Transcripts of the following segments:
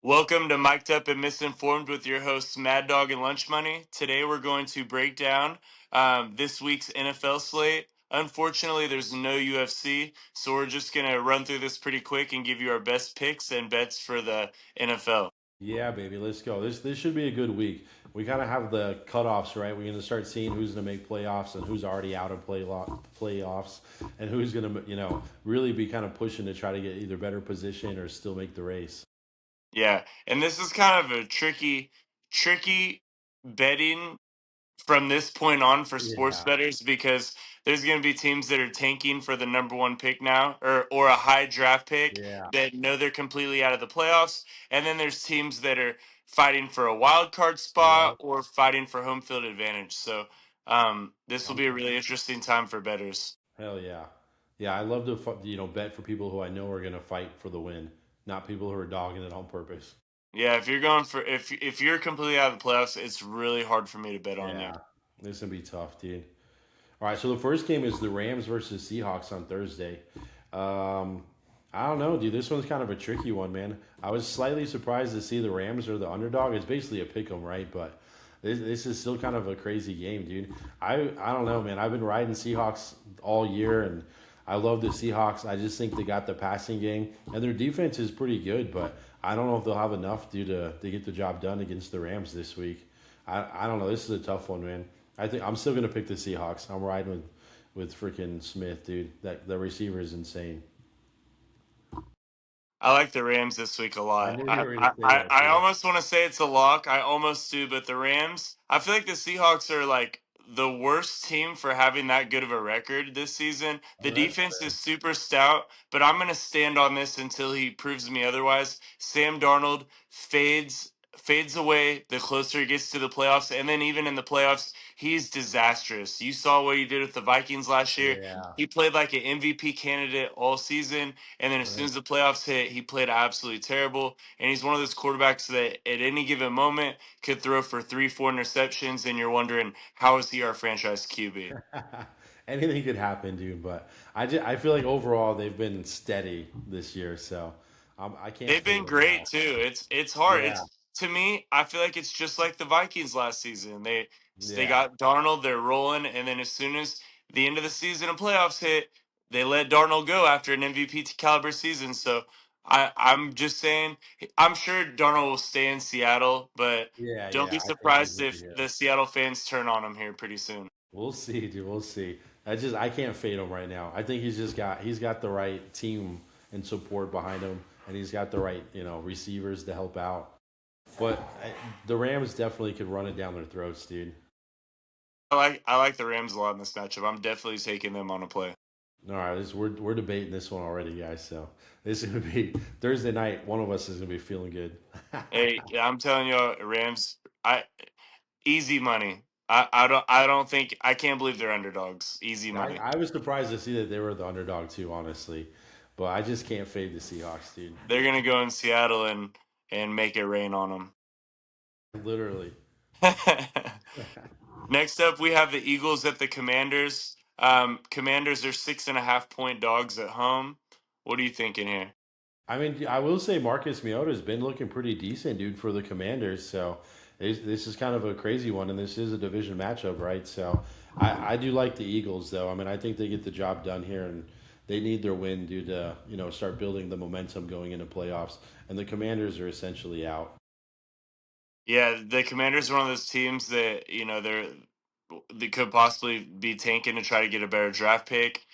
Welcome to Mic'd Up and Misinformed with your hosts Mad Dog and Lunch Money. Today we're going to break down this week's NFL slate. Unfortunately, there's no UFC, so we're just going to run through this pretty quick and give you our best picks and bets for the NFL. Yeah, baby, let's go. This should be a good week. We kind of have the cutoffs, right? We're going to start seeing who's going to make playoffs and who's already out of playoffs, and who's going to, really be kind of pushing to try to get either better position or still make the race. Yeah, and this is kind of a tricky betting from this point on for sports Yeah, bettors because there's going to be teams that are tanking for the number one pick now or a high draft pick yeah. that know they're completely out of the playoffs, and then there's teams that are fighting for a wild card spot Yep. or fighting for home field advantage. So this will I'm, be a really interesting time for bettors. hell yeah. Yeah, I love to bet for people who I know are going to fight for the win, not people who are dogging it on purpose. Yeah, if you're going for if you're completely out of the playoffs, it's really hard for me to bet on you. Yeah, this is going to be tough, dude. All right, so the first game is the Rams versus Seahawks on Thursday. Um, I don't know, dude. This one's kind of a tricky one, man. I was slightly surprised to see the Rams are the underdog. It's basically a pick 'em, right? But this is still kind of a crazy game, dude. I don't know, man. I've been riding Seahawks all year, and I love the Seahawks. I just think they got the passing game, and their defense is pretty good. But I don't know if they'll have enough, dude, to get the job done against the Rams this week. I don't know. This is a tough one, man. I think I'm still gonna pick the Seahawks. I'm riding with freaking Smith, dude. That the receiver is insane. I like the Rams this week a I lot. knew you I were gonna I, say I that I too. almost want to say it's a lock. I almost do, but the Rams. I feel like the Seahawks are like the worst team for having that good of a record this season. The Oh, that's defense is fair. super stout, but I'm gonna stand on this until he proves me otherwise. Sam Darnold fades away the closer he gets to the playoffs, and then even in the playoffs, he's disastrous. You saw what he did with the Vikings last year. Yeah. He played like an MVP candidate all season. And then as soon Right. as the playoffs hit, he played absolutely terrible. And he's one of those quarterbacks that at any given moment could throw for 3, 4 interceptions. And you're wondering, how is he our franchise QB? Anything could happen, dude. But I feel like overall they've been steady this year, so I can't They've fade been them at great all. too. It's hard. Yeah. It's to me, I feel like it's just like the Vikings last season. They Yeah. got Darnold, they're rolling, and then as soon as the end of the season and playoffs hit, they let Darnold go after an MVP caliber season. So I'm just saying, I'm sure Darnold will stay in Seattle, but Yeah. don't Yeah. be I think he's surprised gonna be if here. the Seattle fans turn on him here pretty soon. We'll see, dude. We'll see. I can't fade him right now. I think he's got the right team and support behind him, and he's got the right receivers to help out. But the Rams definitely could run it down their throats, dude. I like the Rams a lot in this matchup. I'm definitely taking them on a play. All right, we're debating this one already, guys. So this is gonna be Thursday night. One of us is gonna be feeling good. Hey, yeah, I'm telling you, Rams. I Easy money. I don't think I can't believe they're underdogs. Easy money. I was surprised to see that they were the underdog too, honestly. But I just can't fade the Seahawks, dude. They're gonna go in Seattle and make it rain on Literally. them. Next up, we have the Eagles at the Commanders. Commanders are 6.5 point dogs at home. What are you thinking here? I mean, I will say Marcus Mariota has been looking pretty decent, dude, for the Commanders. So this is kind of a crazy one, and this is a division matchup, right? So I do like the Eagles, though. I mean, I think they get the job done here, and they need their win due to start building the momentum going into playoffs. And the Commanders are essentially out. Yeah, the Commanders are one of those teams that they could possibly be tanking to try to get a better draft pick.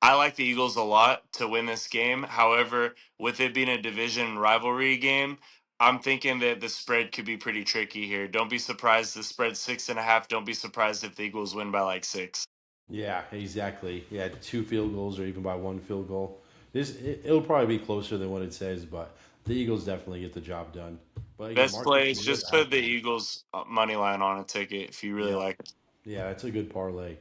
I like the Eagles a lot to win this game. However, with it being a division rivalry game, I'm thinking that the spread could be pretty tricky here. Don't be surprised the spread's 6.5. Don't be surprised if the Eagles win by like 6. Yeah, exactly. Yeah, two field goals or even by one field goal. It'll probably be closer than what it says, but the Eagles definitely get the job done. But again, Best Marcus play is Mariota just has put the been. Eagles money line on a ticket if you really Yep. like it. Yeah, that's a good parlay.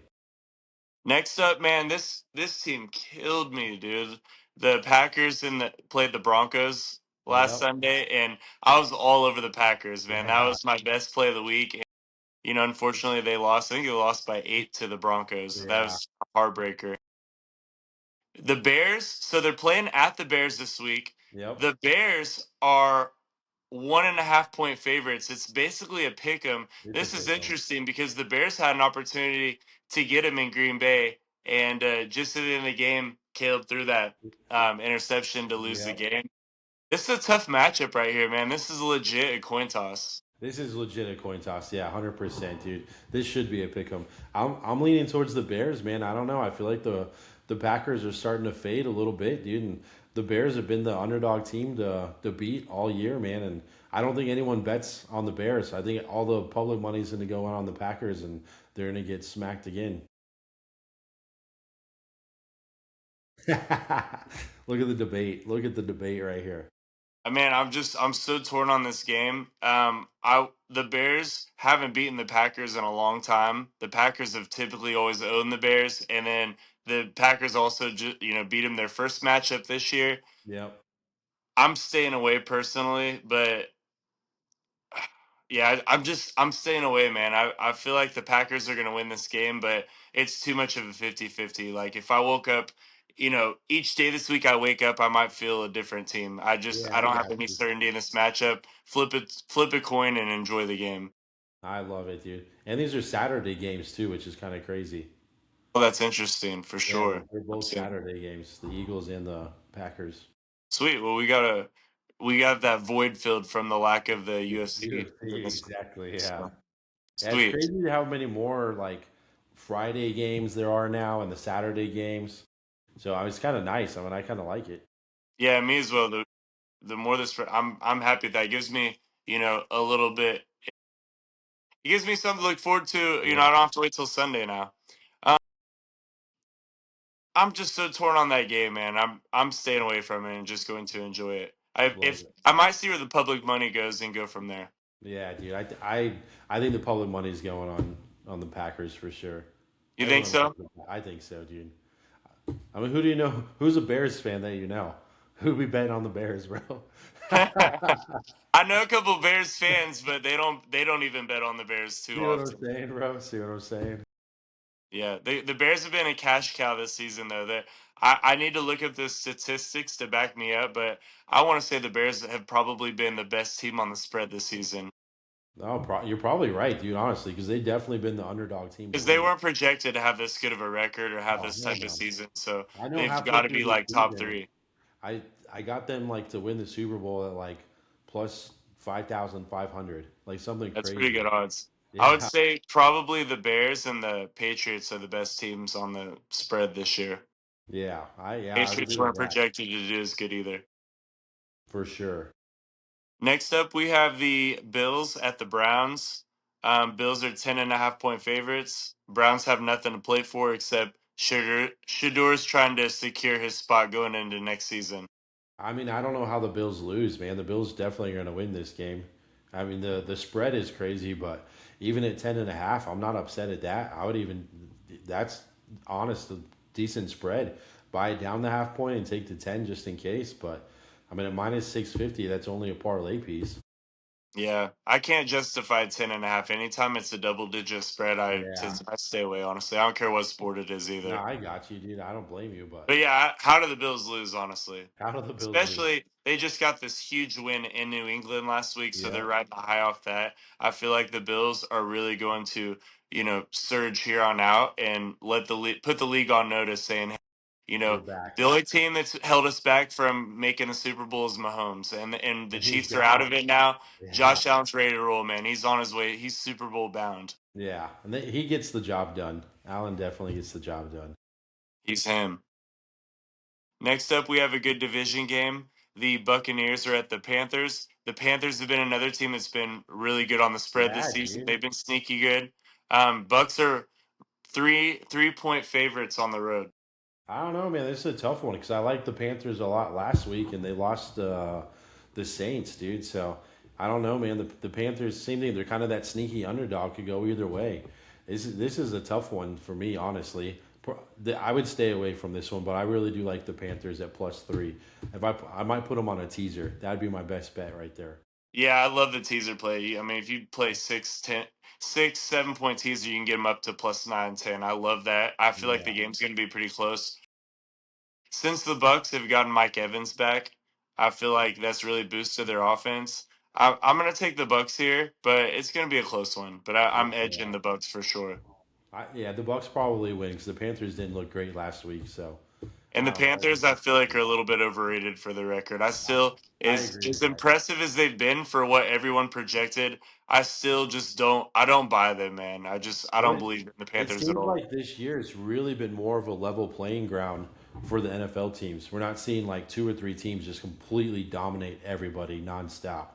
Next up, man, this team killed me, dude. The Packers played the Broncos last Yep. Sunday, and I was all over the Packers, man. That Yeah. was my best play of the week. And, unfortunately, they lost. I think they lost by 8 to the Broncos. That Yeah. was a heartbreaker. The Bears, so they're playing at the Bears this week. Yep. The Bears are 1.5 point favorites. It's basically a pick 'em. It's a This is pick 'em. interesting because the Bears had an opportunity to get him in Green Bay, and just at the end of the game, Caleb threw that interception to lose the Yep. game. This is a tough matchup right here, man. This is legit a coin toss. This is legit a coin toss. Yeah, 100%, dude. This should be a pick 'em. I'm leaning towards the Bears, man. I don't know. I feel like the Packers are starting to fade a little bit, dude. And the Bears have been the underdog team to beat all year, man. And I don't think anyone bets on the Bears. I think all the public money's going to go on the Packers, and they're going to get smacked again. Look at the debate. Look at the debate right here. Man, I'm so torn on this game. The Bears haven't beaten the Packers in a long time. The Packers have typically always owned the Bears, and then the Packers also beat them their first matchup this year. Yep. I'm staying away personally, but yeah, I'm staying away, man. I feel like the Packers are going to win this game, but it's too much of a 50-50. Like if I woke up, each day this week I wake up, I might feel a different team. Yeah, I I don't have got any you. certainty in this matchup. Flip a coin and enjoy the game. I love it, dude. And these are Saturday games too, which is kind of crazy. Oh, that's interesting for Yeah, sure. they're both Saturday games, the Eagles and the Packers. Sweet. Well, we got that void filled from the lack of the UFC. UFC, exactly. Yeah. So, Yeah, it's sweet. crazy how many more like Friday games there are now and the Saturday games. So it's kind of nice. I mean, I kind of like it. Yeah, me as well. The more this, I'm happy that it gives me a little bit. It gives me something to look forward to. Yeah, I don't have to wait till Sunday now. Um, I'm just so torn on that game, man. I'm staying away from it and just going to enjoy it. love If it. I might see where the public money goes and go from there. Yeah, dude. I think the public money's going on the Packers for sure. You think Everyone likes so? them. I think so, dude. I mean, who do you know? Who's a Bears fan that you know? Who we bet on the Bears, bro? I know a couple of Bears fans, but they don't even bet on the Bears too See what I'm often. saying, bro? See what I'm saying? Yeah, the Bears have been a cash cow this season, though. I need to look up the statistics to back me up, but I want to say the Bears have probably been the best team on the spread this season No, you're probably right, dude. Honestly, because they've definitely been the underdog team to because they win it. weren't projected to have this good of a record or have Oh this hell type of no! season. So I know they've halfway got to through be the like top season, three. I I got them like to win the Super Bowl at like plus 5,500, like something That's pretty crazy. good odds. I would Yeah, say probably the Bears and the Patriots are the best teams on the spread this year. I would Patriots agree with weren't that projected to do as good either. for sure. Next up, we have the Bills at the Browns. Bills are 10.5 point favorites. Browns have nothing to play for except Shador's trying to secure his spot going into next season. I mean, I don't know how the Bills lose, man. The Bills definitely are going to win this game. I mean, the spread is crazy, but even at 10.5, I'm not upset at that. I would even that's honest, a decent spread. Buy it down the half point and take the 10 just in case. But I mean, at minus 650, that's only a parlay piece. Yeah, I can't justify 10.5. Anytime it's a double digit spread, Yeah. I stay away, honestly. I don't care what sport it is No, either. I got you, dude. I don't blame you, but But yeah, how do the Bills lose, honestly? how do the Bills lose? Especially they just got this huge win in New England last week, so they're Yep. riding high off that. I feel like the Bills are really going to, surge here on out and put the league on notice, saying, hey, you We're know, back. the only team that's held us back from making the Super Bowl is Mahomes, and the And he's Chiefs are out gone. of it now. Yeah. Josh Allen's ready to roll, man. He's on his way. He's Super Bowl bound. Yeah. And he gets the job done. Allen definitely gets the job done. He's him. Next up, we have a good division game. The Buccaneers are at the Panthers. The Panthers have been another team that's been really good on the spread this Yeah, season. dude. They've been sneaky good. Bucks are three-point favorites on the road. I don't know, man. This is a tough one because I liked the Panthers a lot last week, and they lost the Saints, dude. So I don't know, man. The Panthers, same thing. They're kind of that sneaky underdog. Could go either way. This is a tough one for me, honestly. I would stay away from this one, but I really do like the Panthers at +3. If I might put them on a teaser. That'd be my best bet right there. Yeah, I love the teaser play. I mean, if you play 7 point teaser, you can get them up to plus 9, 10. I love that. I feel like the Yeah, game's going to be pretty close. Since the Bucks have gotten Mike Evans back, I feel like that's really boosted their offense. I'm gonna take the Bucks here, but it's gonna be a close one. But I'm edging the Bucks for sure. Yeah, the Bucks probably win because the Panthers didn't look great last week. So And the I don't know. Panthers, I feel like, are a little bit overrated for the record. I still, I is agree as with that. impressive as they've been for what everyone projected, I still just don't. I don't buy them, man. I But don't believe in the it Panthers at seems all. like this year it's really been more of a level playing ground for the NFL teams. We're not seeing like two or three teams just completely dominate everybody nonstop.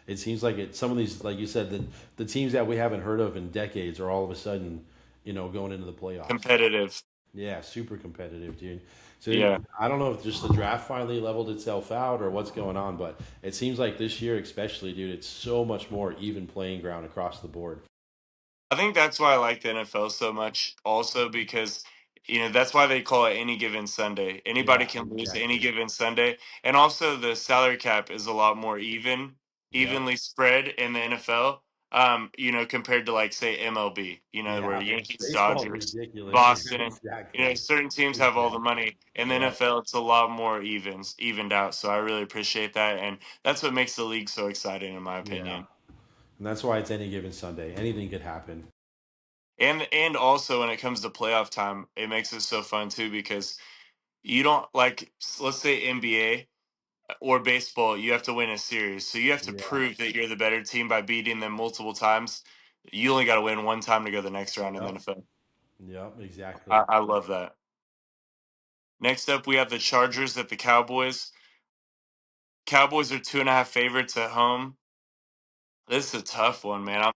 It seems like some of these, like you said, the teams that we haven't heard of in decades are all of a sudden, going into the playoffs. Competitive, Yeah, super competitive, dude. So yeah. I don't know if just the draft finally leveled itself out or what's going on, but it seems like this year, especially, dude, it's so much more even playing ground across the board. I think that's why I like the NFL so much, also because that's why they call it any given Sunday. Anybody Yeah, can lose any exactly. given Sunday, and also the salary cap is a lot more Yep. evenly spread in the NFL. Compared to like say MLB, where Yeah, Yankees, baseball's Dodgers, ridiculous. Yeah, Boston, exactly. certain teams have all the Exactly. money. In the Yep. NFL, it's a lot more evened out. So I really appreciate that, and that's what makes the league so exciting, in my Yeah. opinion. And that's why it's any given Sunday. Anything could happen. And also when it comes to playoff time, it makes it so fun too because you don't like let's say NBA or baseball, you have to win a series. So you have to Yeah. prove that you're the better team by beating them multiple times. You only got to win one time to go the next round in the Yep. NFL. Yep. Exactly. I love that. Next up, we have the Chargers at the Cowboys. Cowboys are 2.5 favorites at home. This is a tough one, man.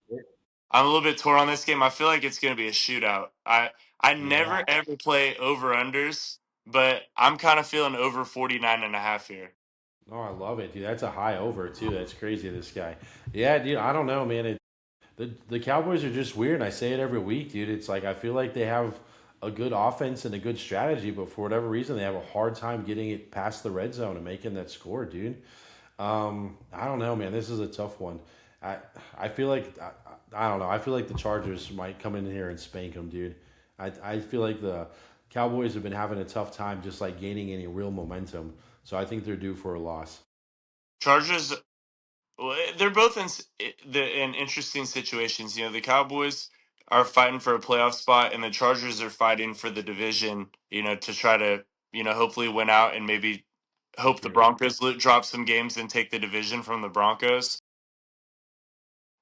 I'm a little bit torn on this game. I feel like it's going to be a shootout. I Yeah. never ever play over unders, but I'm kind of feeling over 49.5 here. Oh, I love it, dude. That's a high over too. That's crazy. This guy. Yeah, dude. I don't know, man. The Cowboys are just weird. I say it every week, dude. It's like I feel like they have a good offense and a good strategy, but for whatever reason, they have a hard time getting it past the red zone and making that score, dude. I don't know, man. This is a tough one. I I feel like I don't know. I feel like the Chargers might come in here and spank them, dude. I feel like the Cowboys have been having a tough time just like gaining any real momentum. So I think they're due for a loss. Chargers, well, they're both in interesting situations. The Cowboys are fighting for a playoff spot, and the Chargers are fighting for the division. To try to hopefully win out and maybe hope the True. Broncos drop some games and take the division from the Broncos.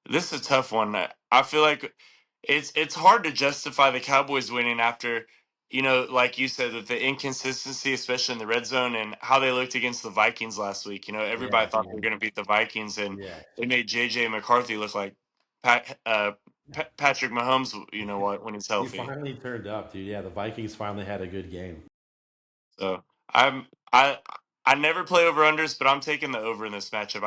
This is a tough one. I feel like it's hard to justify the Cowboys winning after, like you said, that the inconsistency, especially in the red zone, and how they looked against the Vikings last week. Yeah, Everybody thought they were dude. going to beat the Vikings, and Yeah. they made JJ McCarthy look like Patrick Mahomes. What when he's He healthy. finally turned up, dude. Yeah, the Vikings finally had a good game. So I never play over unders, but I'm taking the over in this matchup.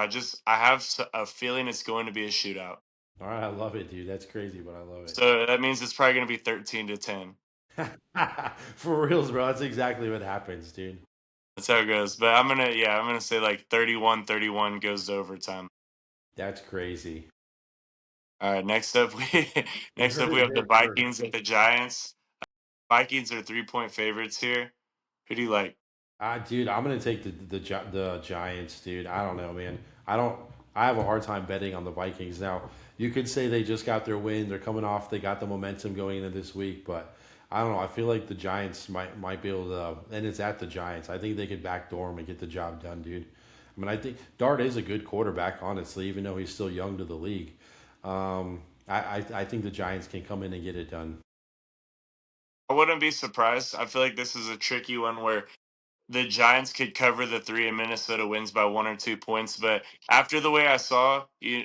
I have a feeling it's going to be a shootout. All right, I love it, dude. That's crazy, but I love it. So that means it's probably going to be 13-10. For reals, bro. That's exactly what happens, dude. That's how it goes. But I'm gonna say like 31-31 goes to overtime. That's crazy. All right, next up we You next up heard we it have the here first. Vikings at the Giants. Vikings are 3-point favorites here. Who do you like? Dude, I'm gonna take the Giants, dude. I don't know, man. I don't. I have a hard time betting on the Vikings now. You could say they just got their win. They're coming off. They got the momentum going into this week, but I don't know. I feel like the Giants might be able to, and it's at the Giants. I think they could backdoor them and get the job done, dude. I mean, I think Dart is a good quarterback, honestly, even though he's still young to the league. I think the Giants can come in and get it done. I wouldn't be surprised. I feel like this is a tricky one where the Giants could cover the three and Minnesota wins by 1 or 2 points. But after the way I saw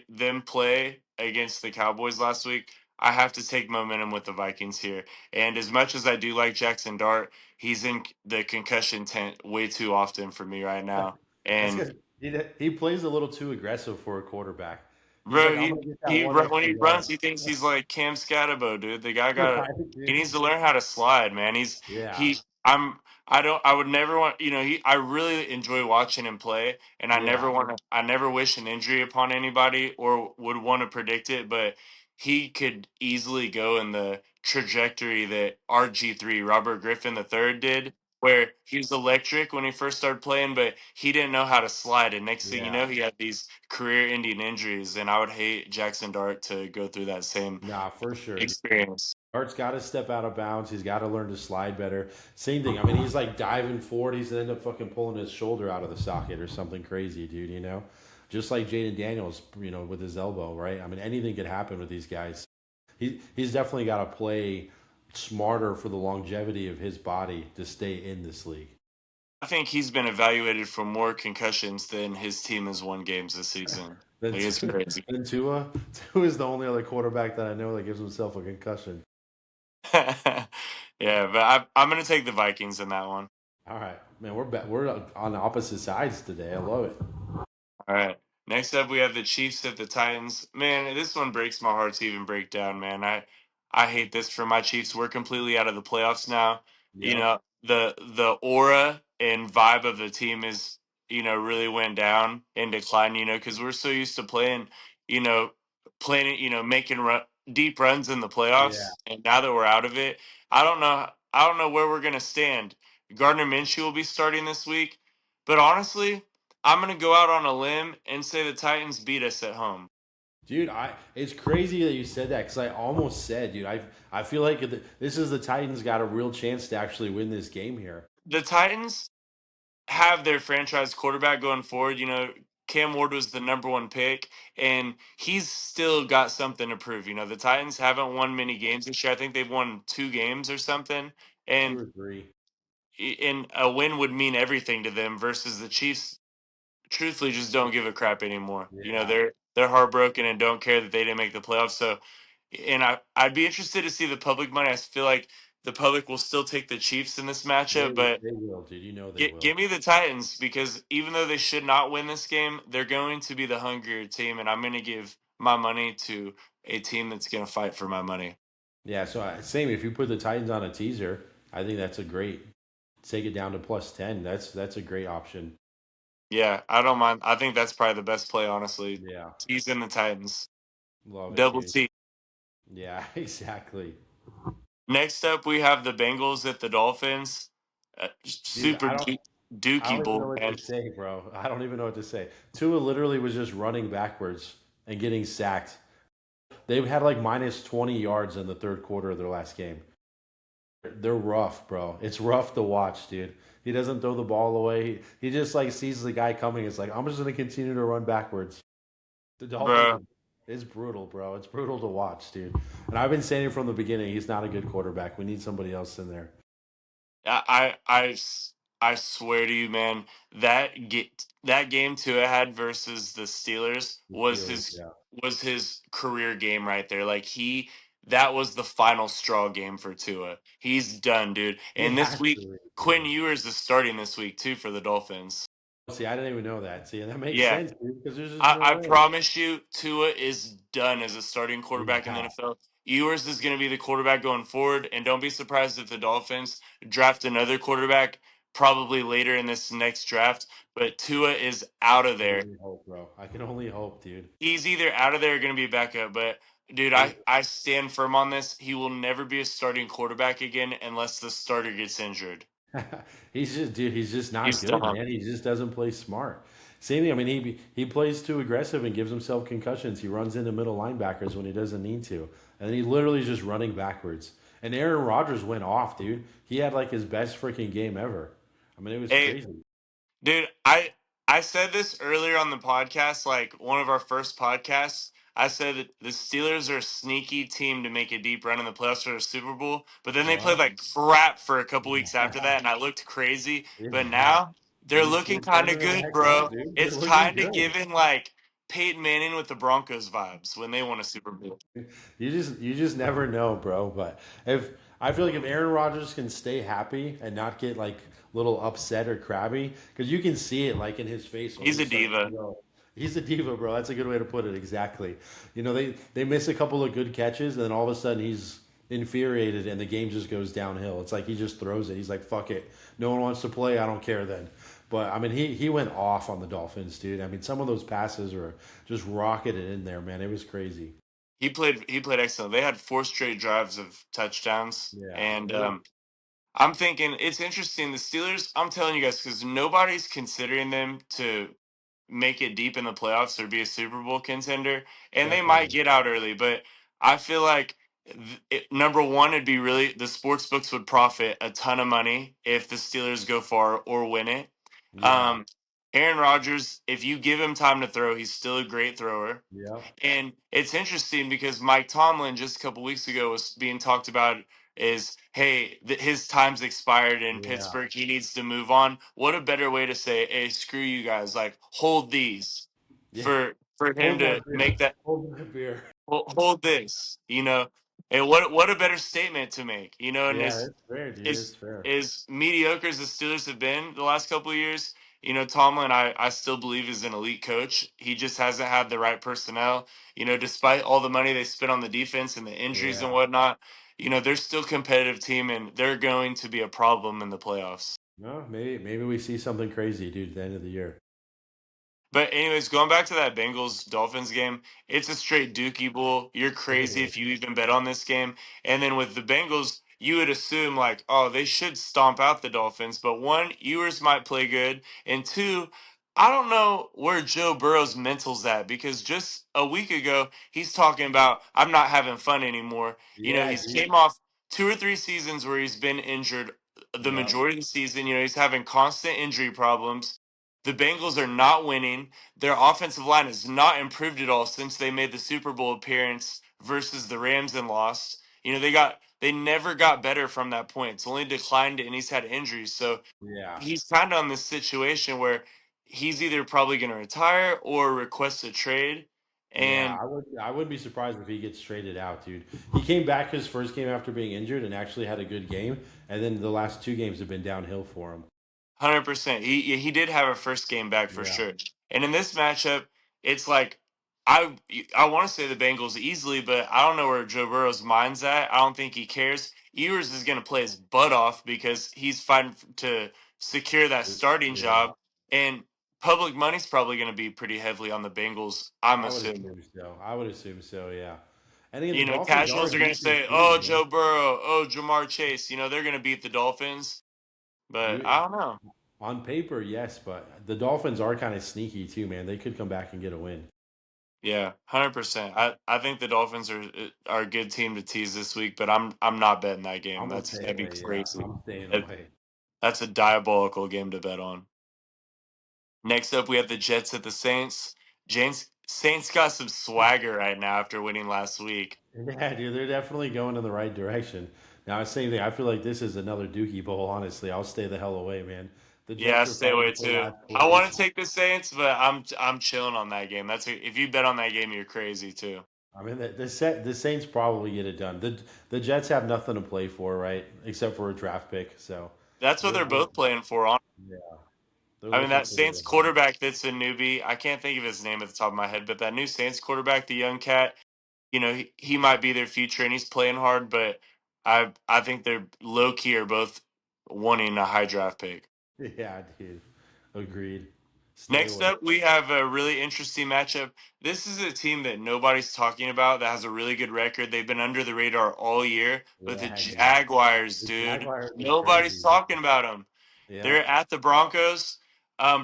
them play against the Cowboys last week, I have to take momentum with the Vikings here. And as much as I do like Jackson Dart, he's in the concussion tent way too often for me right now. That's And because he plays a little too aggressive for a quarterback. He's like, bro, I'm he gonna get that one when extra he runs, yard. he thinks he's like Cam Scatabo, dude. The guy got Right, he dude? needs to learn how to slide, man. Yeah, He I don't I would never want I really enjoy watching him play, and yeah. I never wish an injury upon anybody or would want to predict it, but he could easily go in the trajectory that RG3 Robert Griffin the third did, where he was electric when he first started playing, but he didn't know how to slide. And next thing you Yeah. know, he had these career-ending injuries. And I would hate Jackson Dart to go through that same Nah, for sure. experience. Art's got to step out of bounds. He's got to learn to slide better. Same thing. I mean, he's like diving forward. He's end up fucking pulling his shoulder out of the socket or something crazy, dude. Just like Jaden Daniels, with his elbow, right? I mean, anything could happen with these guys. He's definitely got to play smarter for the longevity of his body to stay in this league. I think he's been evaluated for more concussions than his team has won games this season. Then, Like, it's crazy. then Tua is the only other quarterback that I know that gives himself a concussion. Yeah, but I'm going to take the Vikings in that one. All right, man, we're on opposite sides today. I love it. All right. Next up, we have the Chiefs at the Titans. Man, this one breaks my heart to even break down, man. I hate this for my Chiefs. We're completely out of the playoffs now. Yep. The aura and vibe of the team is, really went down and declined, because we're so used to you know, playing it, making deep runs in the Yeah. playoffs. And now that we're out of it, I don't know where we're going to stand. Gardner Minshew will be starting this week, but honestly, I'm gonna go out on a limb and say the Titans beat us at home. Dude, it's crazy that you said that because I almost said, dude, I feel like this is the Titans got a real chance to actually win this game here. The Titans have their franchise quarterback going forward. Cam Ward was the number one pick, and he's still got something to prove. The Titans haven't won many games this year. I think they've won 2 games or something, Two and or three. and a win would mean everything to them. Versus the Chiefs, truthfully, just don't give a crap anymore. Yeah. They're heartbroken and don't care that they didn't make the playoffs. So, and I'd be interested to see the public money. I feel like the public will still take the Chiefs in this They matchup, but they will, dude. You know they will. give me the Titans because even though they should not win this game, they're going to be the hungrier team, and I'm going to give my money to a team that's going to fight for my money. Yeah, so same. If you put the Titans on a teaser, I think that's a great. Take it down to +10. That's a great option. Yeah, I don't mind. I think that's probably the best play, honestly. Yeah, T's in the Titans. love it, Double dude. T. Yeah, exactly, Next up, we have the Bengals at the Dolphins. dude. Super I dookie don't even bowl, know what man. to say, bro. I don't even know what to say. Tua literally was just running backwards and getting sacked. They had like minus 20 yards in the third quarter of their last game. They're rough, bro. It's rough to watch, dude. He doesn't throw the ball away. He just like sees the guy coming. It's like I'm just gonna continue to run backwards. The Dolphins Bro, are it's brutal, bro. It's brutal to watch, dude. And I've been saying from the beginning, he's not a good quarterback. We need somebody else in there. I swear to you, man, that game Tua had versus the Steelers The was Steelers, his yeah. was his career game right there. Like that was the final straw game for Tua. He's done, dude. He And this has week, to, Quinn dude. Ewers is starting this week too for the Dolphins. See, I didn't even know that. See, that makes Yeah, sense, dude, because there's just I, no I way. promise you, Tua is done as a starting quarterback in the Yeah. NFL. Ewers is going to be the quarterback going forward, and don't be surprised if the Dolphins draft another quarterback probably later in this next draft. But Tua is out of I can there. only hope, bro. I can only hope, dude. He's either out of there or going to be a backup. But dude, It, I stand firm on this. He will never be a starting quarterback again unless the starter gets injured. he's just not He's good, done. man. He just doesn't play smart. Same thing. I mean, he plays too aggressive and gives himself concussions. He runs into middle linebackers when he doesn't need to, and he literally is just running backwards. And Aaron Rodgers went off, dude. He had like his best freaking game ever. I mean, it was Hey, crazy. dude, I said this earlier on the podcast, like one of our first podcasts. I said that the Steelers are a sneaky team to make a deep run in the playoffs for the Super Bowl, but then they played Well, like crap for a couple weeks after yeah, that, and I looked crazy. But yeah. now they're looking They're kind turning of it good, back on, bro. dude. They're It's looking kind of good. giving like Peyton Manning with the Broncos vibes when they won a Super Bowl. You just never know, bro. But if I feel like if Aaron Rodgers can stay happy and not get like little upset or crabby, because you can see it like in his face when He's he a starts to diva. go. He's a diva, bro. That's a good way to put it. Exactly. They miss a couple of good catches, and then all of a sudden he's infuriated, and the game just goes downhill. It's like he just throws it. He's like, "Fuck it. No one wants to play. I don't care then." But I mean, he went off on the Dolphins, dude. I mean, some of those passes were just rocketed in there, man. It was crazy. He played excellent. They had 4 straight drives of touchdowns, Yeah, and they I'm thinking it's interesting. The Steelers, I'm telling you guys, because nobody's considering them to make it deep in the playoffs or be a Super Bowl contender, and they might Definitely. get out early. But I feel like number one, it'd be really the sports books would profit a ton of money if the Steelers go far or win it. Yeah. Um, Aaron Rodgers, if you give him time to throw, he's still a great thrower. Yep. And it's interesting because Mike Tomlin just a couple weeks ago was being talked about is, hey, his time's expired in Yeah. Pittsburgh. He needs to move on. What a better way to say, hey, screw you guys. Like, hold these Yeah. for him Hold to that beer. make that Hold that beer. hold this, and what a better statement to make, and Yeah, that's fair, dude. It's fair. as mediocre as the Steelers have been the last couple of years, Tomlin, I still believe is an elite coach. He just hasn't had the right personnel, despite all the money they spent on the defense and the injuries and Yeah. whatnot. They're still a competitive team and they're going to be a problem in the playoffs. No, maybe we see something crazy, dude, at the end of the year. But anyways, going back to that Bengals Dolphins game, it's a straight Dookie Bowl. You're It crazy is. if you even bet on this game. And then with the Bengals, you would assume like, oh, they should stomp out the Dolphins. But one, Ewers might play good, and two, I don't know where Joe Burrow's mental's at because just a week ago he's talking about I'm not having fun anymore. Yeah, He's dude. came off 2 or 3 seasons where he's been injured the Yep. majority of the season. He's having constant injury problems. The Bengals are not winning. Their offensive line has not improved at all since they made the Super Bowl appearance versus the Rams and lost. They never got better from that point. It's only declined and he's had injuries. So Yeah. he's kind of on this situation where he's either probably going to retire or request a trade. Yeah, And I wouldn't be surprised if he gets traded out, dude. He came back his first game after being injured and actually had a good game, and then the last two games have been downhill for him. 100%. He did have a first game back for Yeah. sure. And in this matchup, it's like I I want to say the Bengals easily, but I don't know where Joe Burrow's mind's at. I don't think he cares. Ewers is going to play his butt off because he's fighting to secure that starting Yeah. job, and public money's probably going to be pretty heavily on the Bengals. I'm I would assuming. assume so. I would assume so, yeah. And again, the Dolphins are Casuals a are going to decent say, team, "Oh, man. Joe Burrow, oh, Jamar Chase." They're going to beat the Dolphins, but You I don't know. on paper, yes, but the Dolphins are kind of sneaky too, man. They could come back and get a win. Yeah, 100%. I think the Dolphins are a good team to tease this week, but I'm not betting that game. I'm the same That'd be way, yeah. crazy. I'm staying That, away. that's a diabolical game to bet on. Next up, we have the Jets at the Saints. Saints got some swagger right now after winning last week. Yeah, dude, they're definitely going in the right direction. Now, same thing. I feel like this is another Dookie Bowl. Honestly, I'll stay the hell away, man. The Yeah, Jets are stay fighting away for too. last I want place. to take the Saints, but I'm chilling on that game. If you bet on that game, you're crazy too. I mean, the Saints probably get it done. The Jets have nothing to play for, right? Except for a draft pick. So That's what they're they're both playing for. yeah, they're I mean, looking that for the Saints win. quarterback that's a newbie. I can't think of his name at the top of my head, but that new Saints quarterback, the young cat, he might be their future and he's playing hard, but I think they're low key are both wanting a high draft pick. Yeah, dude. Agreed. Stay Next away. up, we have a really interesting matchup. This is a team that nobody's talking about that has a really good record. They've been under the radar all year, but the Yeah, dude. Jaguars, The dude, Jaguars are nobody's crazy. talking about them. Yeah. They're at the Broncos.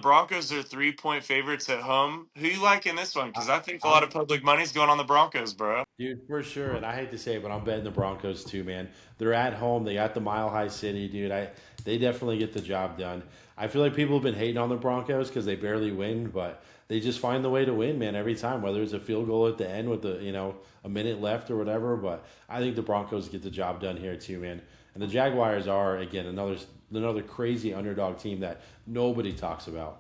Broncos are 3-point favorites at home. Who you like in this one? I, Because I think a lot I'm of public money's going on the Broncos, bro. Dude, for sure. And I hate to say it, but I'm betting the Broncos too, man. They're at home. They got the Mile High City, dude. They definitely get the job done. I feel like people have been hating on the Broncos because they barely win, but they just find the way to win, man, every time. Whether it's a field goal at the end with a minute left or whatever. But I think the Broncos get the job done here too, man. And the Jaguars are again another crazy underdog team that nobody talks about.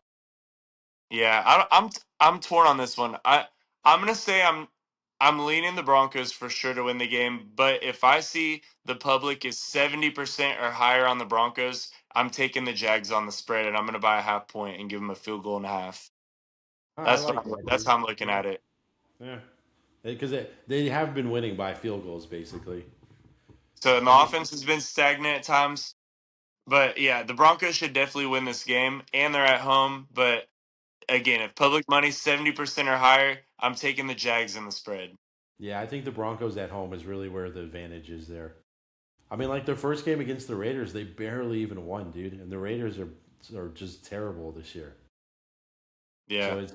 Yeah, I'm torn on this one. I'm gonna say I'm leaning the Broncos for sure to win the game. But if I see the public is 70% or higher on the Broncos, I'm taking the Jags on the spread, and I'm gonna buy a half point and give them a field goal and a half. I like that, That's dude. how I'm looking Yeah, at it. yeah. Because they have been winning by field goals basically. So and the And offense has been stagnant at times. But yeah, the Broncos should definitely win this game, and they're at home. But again, if public money's 70% or higher, I'm taking the Jags in the spread. yeah, I think the Broncos at home is really where the advantage is there. I mean, like their first game against the Raiders, they barely even won, dude. And the Raiders are just terrible this year. So Yeah.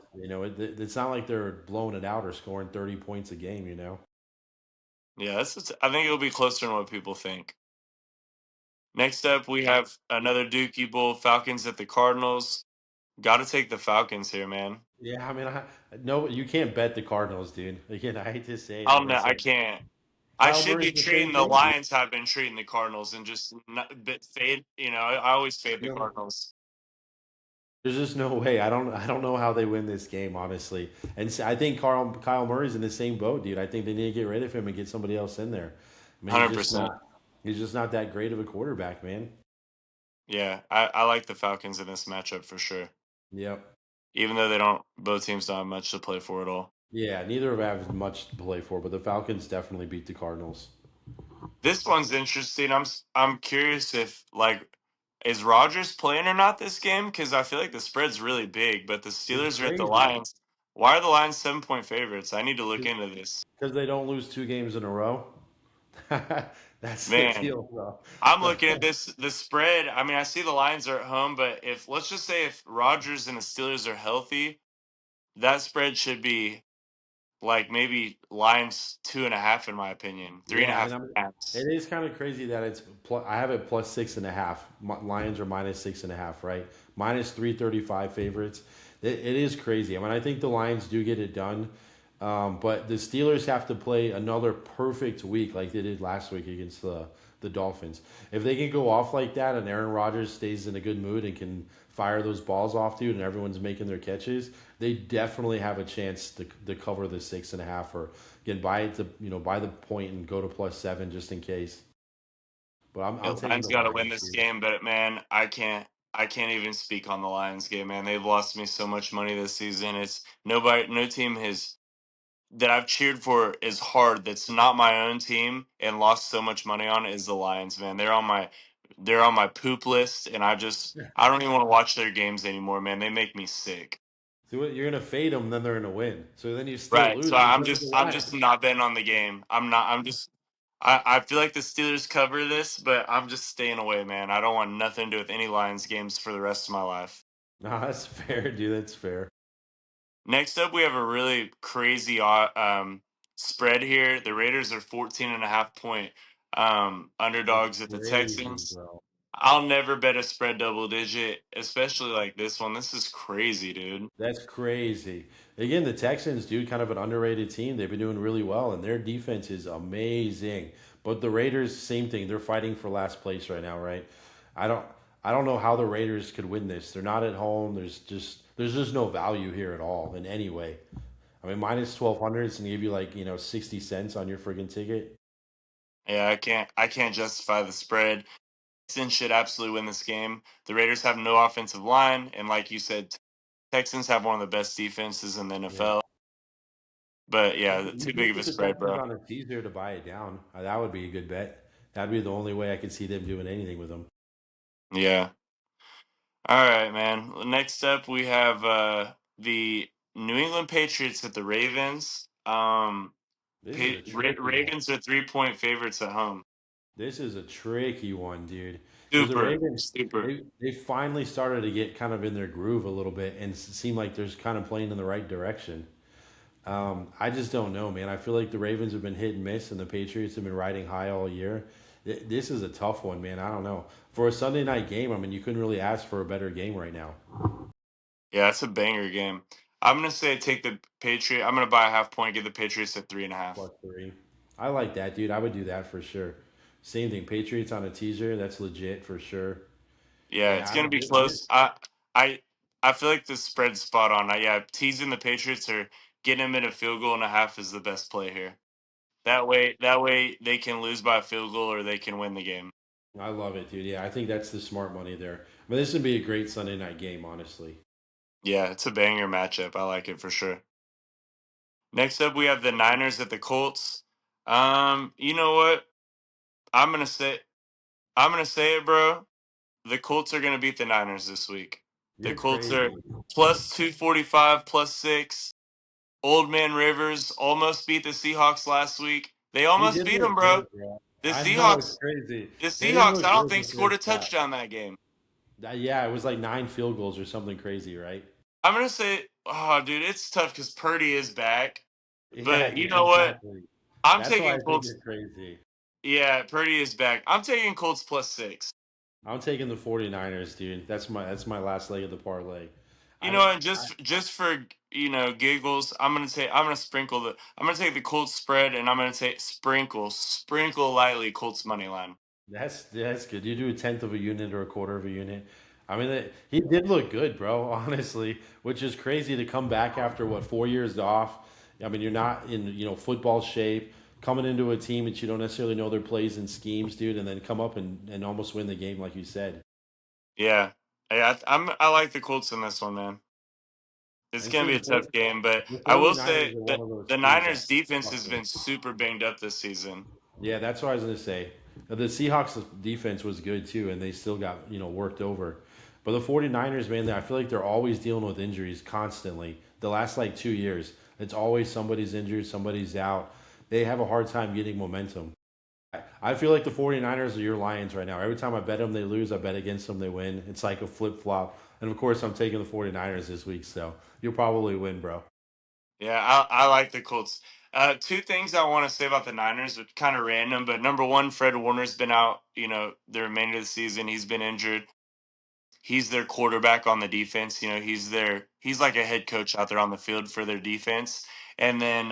it's not like they're blowing it out or scoring 30 points a game. Yeah, I think it'll be closer than what people think. Next up, we have another Dookie Bowl, Falcons at the Cardinals. Got to take the Falcons here, man. Yeah, I mean, no, you can't bet the Cardinals, dude. Again, I hate to say it, I man. don't know. It's I like can't. I Kyle should Murray's be the same treating the thing, dude. Lions. Have been treating the Cardinals and just not bit fade. I always fade the You know, Cardinals. there's just no way. I don't know how they win this game, honestly. And I think Kyle Murray's in the same boat, dude. I think they need to get rid of him and get somebody else in there. I mean, 100%. he's just not that great of a quarterback, man. Yeah, I like the Falcons in this matchup for sure. Yep. Even though both teams don't have much to play for at all. Yeah, neither of them have much to play for, but the Falcons definitely beat the Cardinals. This one's interesting. I'm curious if is Rodgers playing or not this game because I feel like the spread's really big, but the It's Steelers are at the crazy Lions. Why are the Lions 7-point favorites? I need to look into this. because they don't lose two games in a row. That's the Man, deal, bro. I'm looking at this the spread. I mean, I see the Lions are at home, but if let's just say if Rodgers and the Steelers are healthy, that spread should be like maybe Lions 2.5 in my opinion, three and a Yeah, I mean, half max. it is kind of crazy that I have it plus 6.5. Lions are minus 6.5, right? Minus 335 favorites. It is crazy. I mean, I think the Lions do get it done, but the Steelers have to play another perfect week like they did last week against the Dolphins. If they can go off like that and Aaron Rodgers stays in a good mood and can fire those balls off, dude, and everyone's making their catches, they definitely have a chance to cover the 6.5 or again buy it to buy the point and go to plus 7 just in case. But Yeah, I'm taking Lions the got to win Lions, this dude. game, but man, I can't even speak on the Lions game, man. They've lost me so much money this season. It's nobody, no team has that I've cheered for as hard. That's not my own team and lost so much money on is the Lions, man. They're on my poop list, and I don't even want to watch their games anymore, man. They make me sick. So what, you're gonna fade them, then they're gonna win. So then you still Right. So lose because of the I'm just Lions. not betting on the game. I'm not. I'm just. I feel like the Steelers cover this, but I'm just staying away, man. I don't want nothing to do with any Lions games for the rest of my life. No, that's fair, dude. That's fair. Next up, we have a really crazy spread here. The Raiders are 14.5 point That's underdogs at the crazy, Texans. bro. I'll never bet a spread double digit, especially like this one. This is crazy, dude. That's crazy. Again, the Texans, dude, kind of an underrated team. They've been doing really well, and their defense is amazing. But the Raiders, same thing. They're fighting for last place right now, right? I don't, I don't know how the Raiders could win this. They're not at home. There's just no value here at all in any way. I mean, minus 1,200 is gonna give you like 60 cents on your friggin' ticket. Yeah, I can't justify the spread. Texans should absolutely win this game. The Raiders have no offensive line, and like you said, Texans have one of the best defenses in the Yeah. NFL. But yeah, You too could big of a put the spread, Texans bro. on a teaser to buy it down. That would be a good bet. That'd be the only way I could see them doing anything with them. Yeah. All right, man. Next up, we have the New England Patriots at the Ravens. This is a tricky one. Ravens are 3-point favorites at home. This is a tricky one, dude. Because the Super, Ravens, super. they finally started to get kind of in their groove a little bit and seem like they're kind of playing in the right direction. I just don't know, man. I feel like the Ravens have been hit and miss, and the Patriots have been riding high all year. This is a tough one, man. I don't know. For a Sunday night game, I mean, you couldn't really ask for a better game right now. Yeah, it's a banger game. I'm gonna say take the Patriot. I'm gonna buy a half point, give the Patriots at 3.5. Plus 3. I like that, dude. I would do that for sure. Same thing. Patriots on a teaser. That's legit for sure. Yeah, Yeah, it's I gonna don't. be close. I I feel like the spread's spot on. Yeah, teasing the Patriots or getting them in a field goal and a half is the best play here. That way they can lose by a field goal or they can win the game. I love it, dude. Yeah, I think that's the smart money there. But this would be a great Sunday night game, honestly. Yeah, it's a banger matchup. I like it for sure. Next up, we have the Niners at the Colts. You know what? I'm gonna say I'm gonna say it, bro. The Colts are gonna beat the Niners this week. The You're Colts are crazy. plus 245, plus 6. Old Man Rivers almost beat the Seahawks last week. They He almost did beat look them, bro. good, bro. The I know it's Seahawks, crazy. the They didn't Seahawks, look I don't good think the scored a first half. touchdown that game. Yeah, it was like 9 field goals or something crazy, right? I'm gonna say, oh, dude, it's tough because Purdy is back. Yeah, But you know what? exactly. I'm That's why taking I think Colts. it's crazy. Yeah, Purdy is back. I'm taking Colts +6. I'm taking the 49ers, dude. That's my last leg of the parlay. You I, know, and I just for giggles, I'm gonna take the Colts spread, and I'm gonna take sprinkle lightly Colts money line. that's good. You do a tenth of a unit or a quarter of a unit. I mean, he did look good, bro. Honestly, which is crazy to come back after what 4 years off. I mean, you're not in football shape. Coming into a team that you don't necessarily know their plays and schemes, dude, and then come up and almost win the game, like you said. Yeah, I like the Colts in this one, man. It's And gonna so be a tough game, but the I will 49ers say are that one of those the teams that Niners defense has suck. been super banged up this season. Yeah, that's what I was going to say. The Seahawks defense was good too, and they still got, worked over. But the 49ers, man, I feel like they're always dealing with injuries constantly. The last like 2 years, it's always somebody's injured, somebody's out. They have a hard time getting momentum. I feel like the 49ers are your Lions right now. Every time I bet them, they lose. I bet against them, they win. It's like a flip flop. And of course, I'm taking the 49ers this week, so you'll probably win, bro. Yeah, I like the Colts. Two things I want to say about the Niners, which kind of random, but number one, Fred Warner's been out. The remainder of the season, he's been injured. He's their quarterback on the defense. He's like a head coach out there on the field for their defense. And then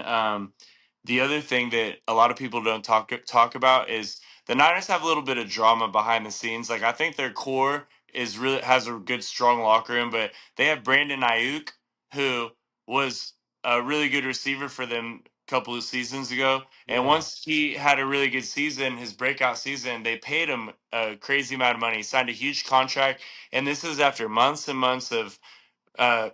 the other thing that a lot of people don't talk about is the Niners have a little bit of drama behind the scenes. Like I think their core is really has a good strong locker room, but they have Brandon Ayuk, who was a really good receiver for them a couple of seasons ago. And Yeah. once he had a really good season, his breakout season, they paid him a crazy amount of money. He signed a huge contract, and this is after months and months of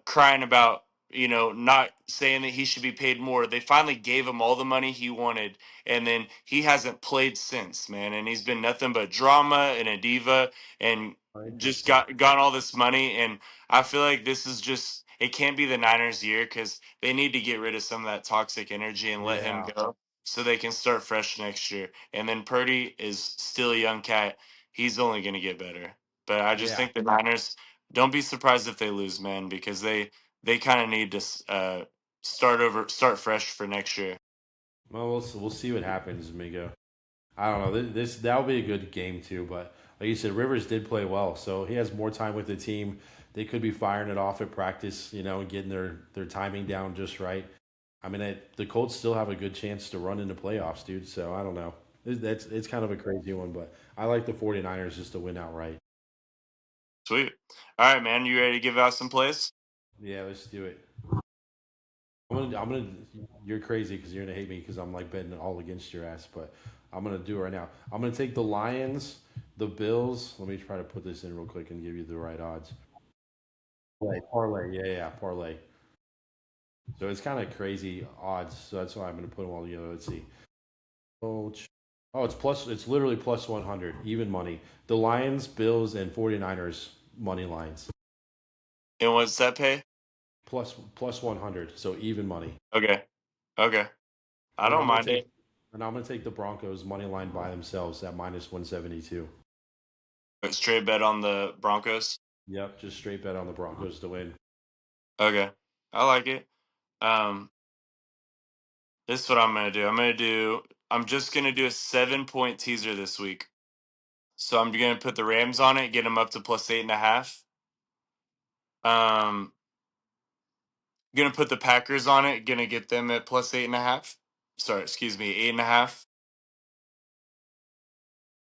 crying about not saying that he should be paid more. They finally gave him all the money he wanted, and then he hasn't played since, man. And he's been nothing but drama and a diva, and just Interesting. got all this money. And I feel like this is just it can't be the Niners' year because they need to get rid of some of that toxic energy and let him Yeah. go so they can start fresh next year. And then Purdy is still a young cat. He's only going to get better. But I just Yeah. think the Niners don't be surprised if they lose, man, because they kind of need to start fresh for next year. Well, we'll see what happens, Migo. I don't know. That'll be a good game too. But like you said, Rivers did play well, so he has more time with the team. They could be firing it off at practice, and getting their timing down just right. I mean, the Colts still have a good chance to run into playoffs, dude. So I don't know. It's kind of a crazy one, but I like the 49ers just to win outright. Sweet. All right, man. You ready to give out some plays? Yeah, let's do it. I'm gonna. You're crazy because you're gonna hate me because I'm like betting all against your ass, but I'm gonna do it right now. I'm gonna take the Lions, the Bills. Let me try to put this in real quick and give you the right odds. Parlay. Yeah, parlay. So it's kind of crazy odds. So that's why I'm gonna put them all together. Let's see. Oh, oh, it's plus. It's literally plus 100, even money. The Lions, Bills, and 49ers money lines And what's that pay? plus 100. So even money. Okay. Okay. I And don't I'm gonna mind take it. and I'm gonna take the Broncos money line by themselves at minus 172. Straight bet on the Broncos. Yep, just straight bet on the Broncos to win. Okay. I like it. Um, this is what I'm gonna do. I'm just gonna do a 7 point teaser this week. So I'm gonna put the Rams on it, get them up to +8.5. Gonna put the Packers on it, gonna get them at +8.5. Sorry, excuse me, 8.5.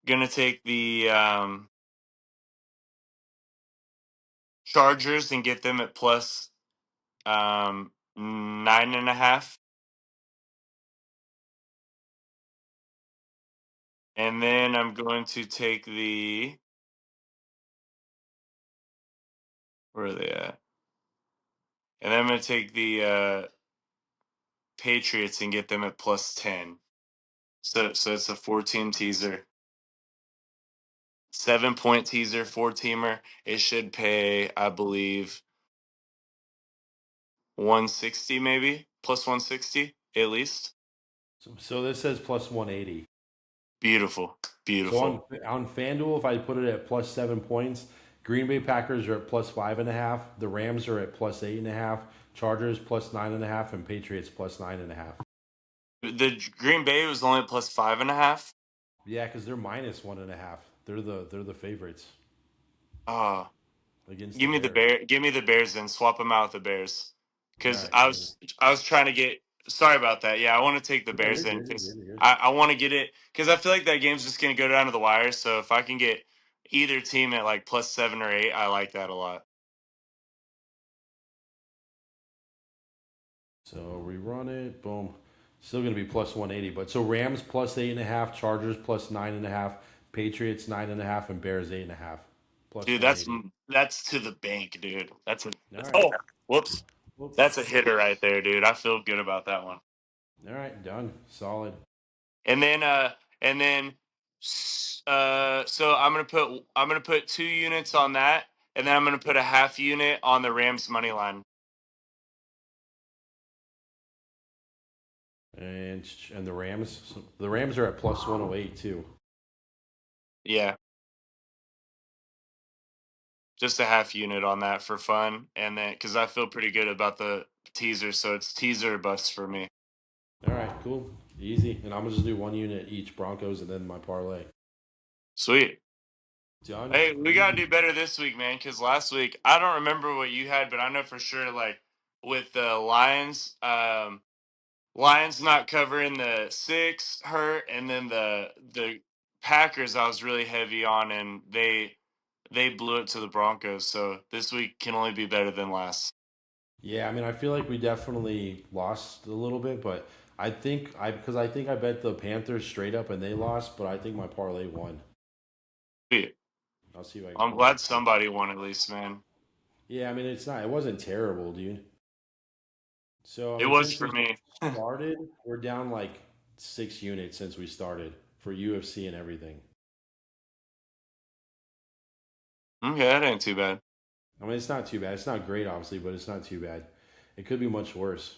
Gonna take the Chargers and get them at plus 9.5. And then I'm going to take where are they at? And then I'm gonna take the Patriots and get them at +10. So it's a 4 team teaser. 7 point teaser, 4 teamer. It should pay, I believe, 160 maybe, plus 160 at least. So this says plus 180. Beautiful, So beautiful. on FanDuel, if I put it at plus 7 points, Green Bay Packers are at plus 5.5. The Rams are at plus 8.5. Chargers plus 9.5, and Patriots plus 9.5. The Green Bay was only plus 5.5. Yeah, because they're minus 1.5. They're the favorites Oh, against the give me the Bears. bear. Give me the Bears and swap them out with the Bears. All Because right, cool. I was trying to get. Sorry about that. Yeah, I want to take the No, you're Bears in good. You're because good. You're good. I want to get it because I feel like that game's just gonna go down to the wire. So if I can get either team at like plus 7 or 8, I like that a lot. So rerun it. Boom. Still going to be plus 180. But so Rams plus 8.5, Chargers plus 9.5, Patriots 9.5, and Bears 8.5. Plus Dude, 180. that's to the bank, dude. All right. Oh, whoops. Whoops. That's a hitter right there, dude. I feel good about that one. All right. Done. Solid. And then so I'm gonna put 2 units on that, and then I'm gonna put a half unit on the Rams money line. And the Rams. So the Rams are at plus 108 too. Yeah, just a half unit on that for fun, and then because I feel pretty good about the teaser, so it's teaser or bust for me. All right. Cool. Easy. And I'm going to just do 1 unit each Broncos and then my parlay. Sweet. Done. Hey, we gotta Easy. do better this week, man. Because last week I don't remember what you had, but I know for sure, like with the Lions, Lions not covering the 6 hurt, and then the Packers I was really heavy on, and they blew it to the Broncos. So this week can only be better than last. Yeah, I mean, I feel like we definitely lost a little bit, but I think I bet the Panthers straight up and they lost, but I think my parlay won. Sweet. I'll see if I can I'm pull up. glad somebody won at least, man. Yeah, I mean, it wasn't terrible, dude. So, I It mean, was since for we me. started, we're down like 6 units since we started for UFC and everything. Okay, that ain't too bad. I mean, it's not too bad. It's not great, obviously, but it's not too bad. It could be much worse.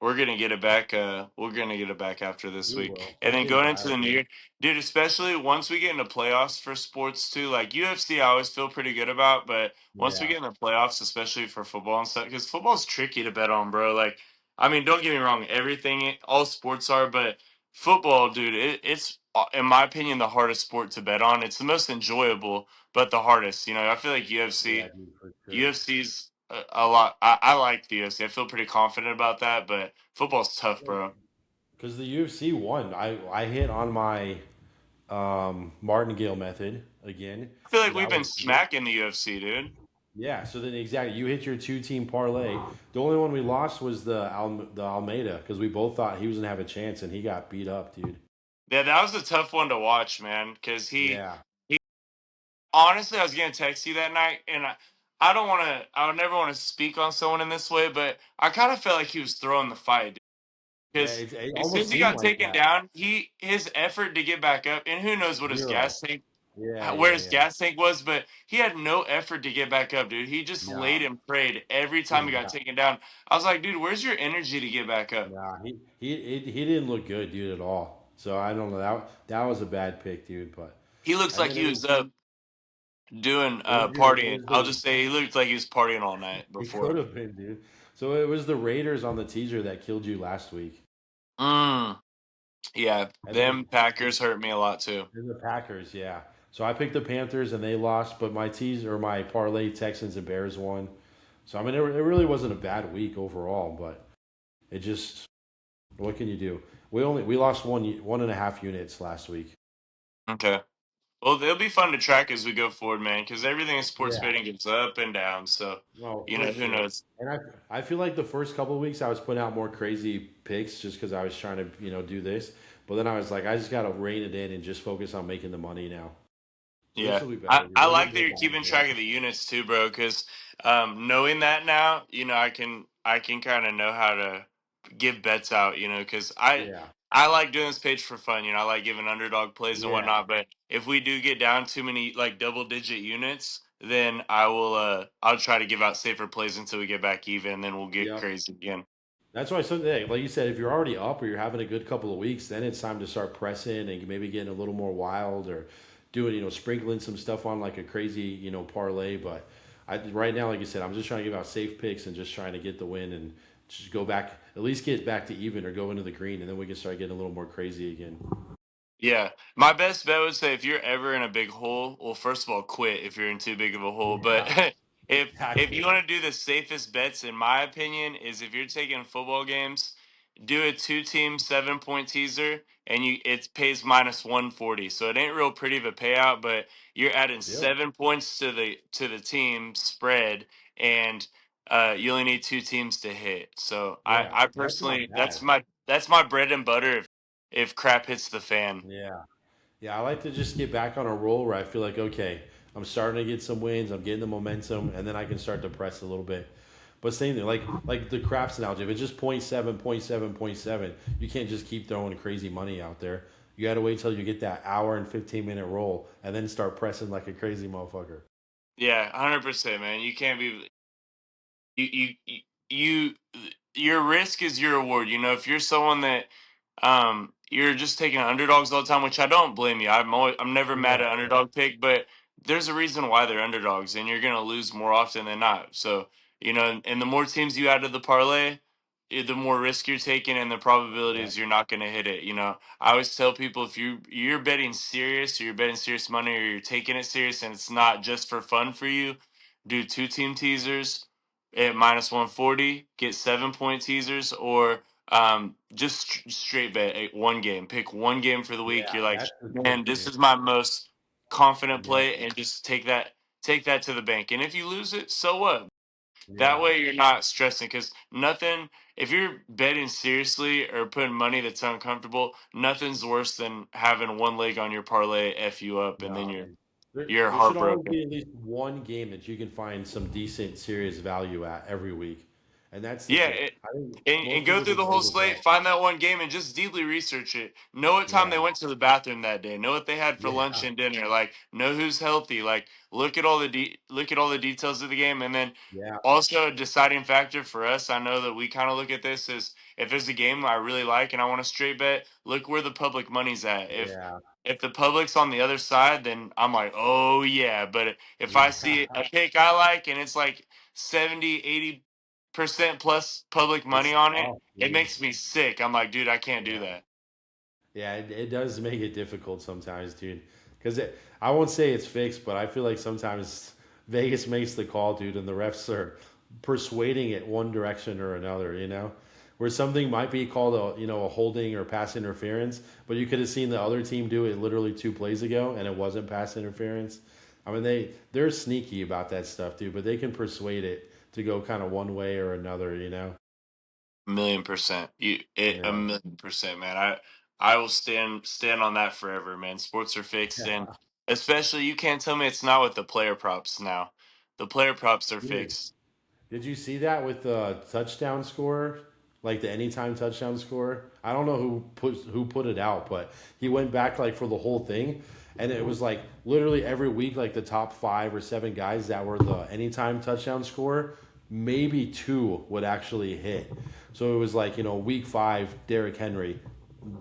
We're gonna get it back. We're gonna get it back after this We week, will. and then Thank going into God, the new dude. year, dude. Especially once we get into playoffs for sports too, like UFC, I always feel pretty good about. But once we Yeah. get in the playoffs, especially for football and stuff, because football's tricky to bet on, bro. Like, I mean, don't get me wrong, everything, all sports are, but football, dude, it's in my opinion the hardest sport to bet on. It's the most enjoyable, but the hardest. I feel like Yeah, UFC. dude, for sure. UFC's a lot. I like the UFC. I feel pretty confident about that, but football's tough, bro. Because the UFC won. I hit on my martingale method again. I feel So like we've that been was good. smacking the UFC, dude. Yeah. So then exactly, you hit your 2 team parlay. The only one we lost was the Almeida because we both thought he was gonna have a chance and he got beat up, dude. Yeah, that was a tough one to watch, man. Because Yeah. he honestly, I was gonna text you that night, and I don't want to. I would never want to speak on someone in this way, but I kind of felt like he was throwing the fight. Yeah. Because It as soon almost as he seemed got like taken that. down, his effort to get back up, and who knows what his Zero. gas tank Yeah. where Yeah. his Yeah. gas tank was, but he had no effort to get back up, dude. He just laid Nah. and prayed every time he got Yeah. taken down. I was like, dude, where's your energy to get back up? Nah. He didn't look good, dude, at all. So I don't know. That was a bad pick, dude. But He looks and like then he was up doing it partying. was I'll the just say he looked like he was partying all night it before. could have been, dude. So it was the Raiders on the teaser that killed you last week. Mm, yeah, And then them Packers hurt me a lot too. and the Packers, yeah. So I picked the Panthers and they lost, but my teaser or my parlay Texans and Bears won. So I mean, it really wasn't a bad week overall, but it just what can you do? We lost 1.5 units last week. Okay. Well, they'll be fun to track as we go forward, man, because everything in sports Yeah. betting goes up and down. So, Oh, for who sure. knows? And I feel like the first couple of weeks I was putting out more crazy picks just because I was trying to do this, but then I was like I just got to rein it in and just focus on making the money now. So this Yeah, will be better. I We'll get like that more you're bottom keeping here. track of the units too, bro. Because knowing that now, I can kind of know how to give bets out. Because Yeah. I like doing this page for fun. I like giving underdog plays and Yeah. whatnot. But if we do get down too many like double digit units, then I'll try to give out safer plays until we get back even, and then we'll get Yep. crazy again. That's why something like you said, if you're already up or you're having a good couple of weeks, then it's time to start pressing and maybe getting a little more wild or doing, sprinkling some stuff on like a crazy, parlay. But right now, like you said, I'm just trying to give out safe picks and just trying to get the win and just go back, at least get back to even or go into the green, and then we can start getting a little more crazy again. Yeah, my best bet would say if you're ever in a big hole, well, first of all, quit if you're in too big of a hole. But Yeah, if you exactly. want to do the safest bets, in my opinion, is if you're taking football games, do a two-team 7 point teaser, and it pays -140. So it ain't real pretty of a payout, but you're adding Yep. 7 points to the team spread, and you only need two teams to hit. So Yeah, I that's not personally bad. that's my bread and butter if crap hits the fan. Yeah. Yeah, I like to just get back on a roll where I feel like, okay, I'm starting to get some wins, I'm getting the momentum, and then I can start to press a little bit. But same thing, like the craps analogy, if it's just point 0.7, point 0.7, point 0.7, you can't just keep throwing crazy money out there. You got to wait till you get that hour and 15-minute roll, and then start pressing like a crazy motherfucker. Yeah, 100%, man. You can't be you your risk is your reward. You know, if you're someone that you're just taking underdogs all the time, which I don't blame you. I'm never mad Yeah, at underdog pick, but there's a reason why they're underdogs, and you're gonna lose more often than not. So you know, and the more teams you add to the parlay, the more risk you're taking, and the probability yeah, is you're not gonna hit it. You know, I always tell people if you're betting serious, or you're betting serious money, or you're taking it serious, and it's not just for fun for you, do two-team teasers at -140, get 7 point teasers, or just straight bet one game. Pick one game for the week. yeah, You're like, that's the man, trick, this dude. is my most confident Yeah, play, and just take that to the bank. And if you lose it, so what? That yeah. way you're not stressing because nothing. If you're betting seriously or putting money that's uncomfortable, nothing's worse than having one leg on your parlay f you up, and then No, dude. you're There should always heartbroken. be at least one game that you can find some decent, serious value at every week. And that's the Yeah, thing. I think and most go people through just the whole slate, overbet. find that one game, and just deeply research it. Know what time they Yeah. went to the bathroom that day. Know what they had for lunch Yeah. and dinner. Like, know who's healthy. Like, look at all the look at all the details of the game, and then Yeah. also a deciding factor for us. I know that we kind of look at this as if there's a game I really like and I want to straight bet. Look where the public money's at. Yeah. If the public's on the other side, then I'm like, oh yeah. But if I Yeah. see a pick I like and it's like 70, 80% plus public money It's on it, tough, it dude. makes me sick. I'm like, dude, I can't do Yeah. that. Yeah, it does make it difficult sometimes, dude. Because I won't say it's fixed, but I feel like sometimes Vegas makes the call, dude, and the refs are persuading it one direction or another. Where something might be called a holding or pass interference, but you could have seen the other team do it literally 2 plays ago, and it wasn't pass interference. I mean, they're sneaky about that stuff, dude, but they can persuade it to go kind of one way or another. A million percent. A Yeah. 1,000,000%, man. I will stand on that forever, man. Sports are fixed, and especially you can't tell me it's not with the player props now. The player props are Dude, fixed. did you see that with the touchdown score, like the anytime touchdown score? I don't know who put it out, but he went back like for the whole thing, and it was like literally every week, like the top 5 or 7 guys that were the anytime touchdown score, maybe two would actually hit. So it was like week 5, Derrick Henry,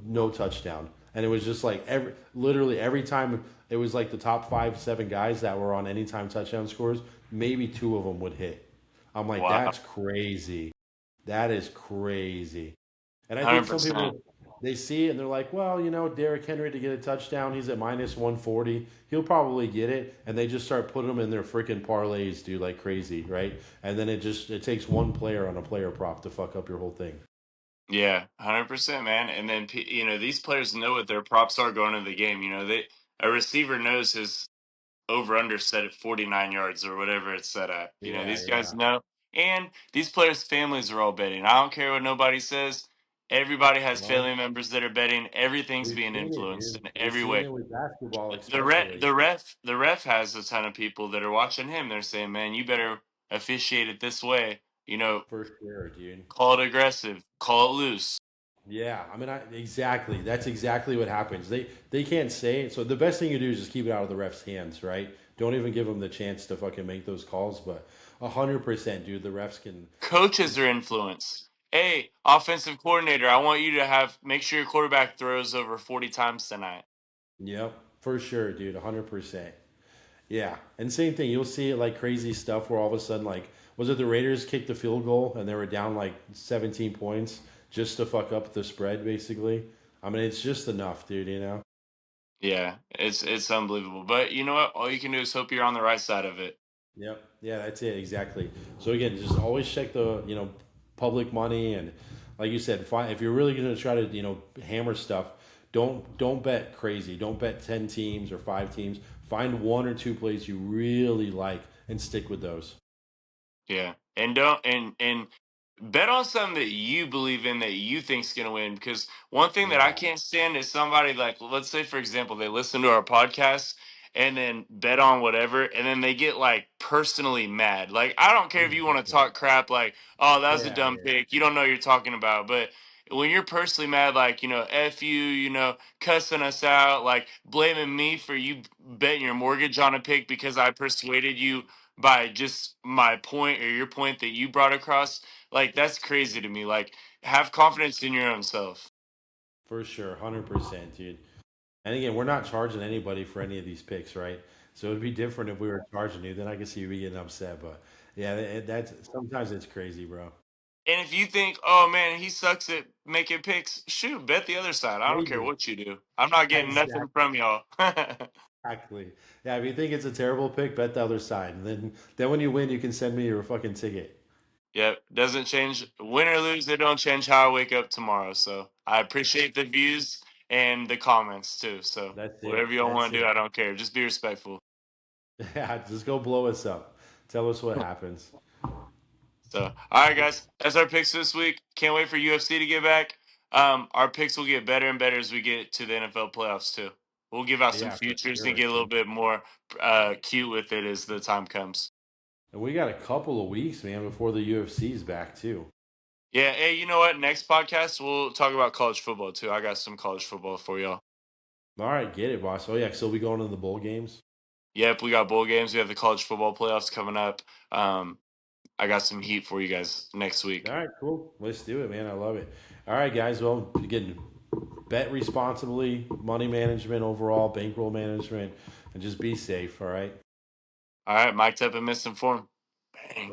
no touchdown, and it was just like literally every time it was like the top 5, 7 guys that were on anytime touchdown scores, maybe two of them would hit. I'm like, Wow, that's crazy. That is crazy. And I think some 100%. people they see it and they're like, well, Derrick Henry to get a touchdown, he's at -140. He'll probably get it, and they just start putting them in their freaking parlays, dude, like crazy, right? And then it takes one player on a player prop to fuck up your whole thing. Yeah, 100%, man. And then these players know what their props are going into the game. You know, they a receiver knows his over under set at 49 yards or whatever it's set at. You know, Yeah, these guys yeah. know. And these players' families are all betting. I don't care what nobody says. Everybody has Well, family members that are betting. Everything's we've being seen it, influenced dude. in We've every seen way. it with basketball, The especially. ref has a ton of people that are watching him. They're saying, "Man, you better officiate it this way." You know, For sure, dude. call it aggressive, call it loose. Yeah, I mean, exactly. That's exactly what happens. They can't say it. So the best thing you do is just keep it out of the ref's hands, right? Don't even give them the chance to fucking make those calls. But 100%, dude, the refs can. Coaches are influenced. Hey, offensive coordinator, I want you to have make sure your quarterback throws over 40 times tonight. Yep, for sure, dude, 100%. Yeah, and same thing. You'll see it like crazy stuff where all of a sudden, like, was it the Raiders kicked the field goal and they were down like 17 points just to fuck up the spread, basically? I mean, it's just enough, dude. Yeah, it's unbelievable. But you know what? All you can do is hope you're on the right side of it. Yep. Yeah, that's it exactly. So again, just always check the public money and like you said, find if you're really going to try to hammer stuff, don't bet crazy. Don't bet 10 teams or 5 teams. Find one or two plays you really like and stick with those. Yeah, and don't and bet on something that you believe in that you think's gonna win. Because one thing that I Yeah. can't stand is somebody like, let's say for example, they listen to our podcast and then bet on whatever, and then they get like personally mad. Like, I don't care if you want to talk crap, like, oh, that was a Yeah, dumb yeah, pick, you don't know what you're talking about, but when you're personally mad, like, f you, cussing us out, like blaming me for you betting your mortgage on a pick because I persuaded you by just my point or your point that you brought across, like, that's crazy to me. Like, have confidence in your own self. for sure, 100%, dude. And again, we're not charging anybody for any of these picks, right? So it'd be different if we were charging you. Then I could see you getting upset. But yeah, that's sometimes it's crazy, bro. And if you think, oh man, he sucks at making picks, shoot, bet the other side. I don't care Maybe. what you do. I'm not getting nothing from y'all. Exactly. Yeah, if you think it's a terrible pick, bet the other side. And then when you win, you can send me your fucking ticket. Yep, doesn't change. Win or lose, they don't change how I wake up tomorrow. So I appreciate the views and the comments too. So That's whatever it. y'all That's want to do, it. I don't care. Just be respectful. Yeah, just go blow us up. Tell us what happens. So, all right, guys, that's our picks this week. Can't wait for UFC to get back. Our picks will get better and better as we get to the NFL playoffs too. We'll give out some Yeah, for futures and sure, get a little dude. bit more cute with it as the time comes. And we got a couple of weeks, man, before the UFC's back too. Yeah, hey, you know what? Next podcast we'll talk about college football too. I got some college football for y'all. All right, get it, boss. Oh yeah, so we going to the bowl games. Yep, we got bowl games. We have the college football playoffs coming up. Um, I got some heat for you guys next All week. right, cool. Let's do it, man. I love it. All right, guys. Well, again, bet responsibly, money management overall, bankroll management, and just be safe. All right. All right, mic'd up and misinformed. Bang.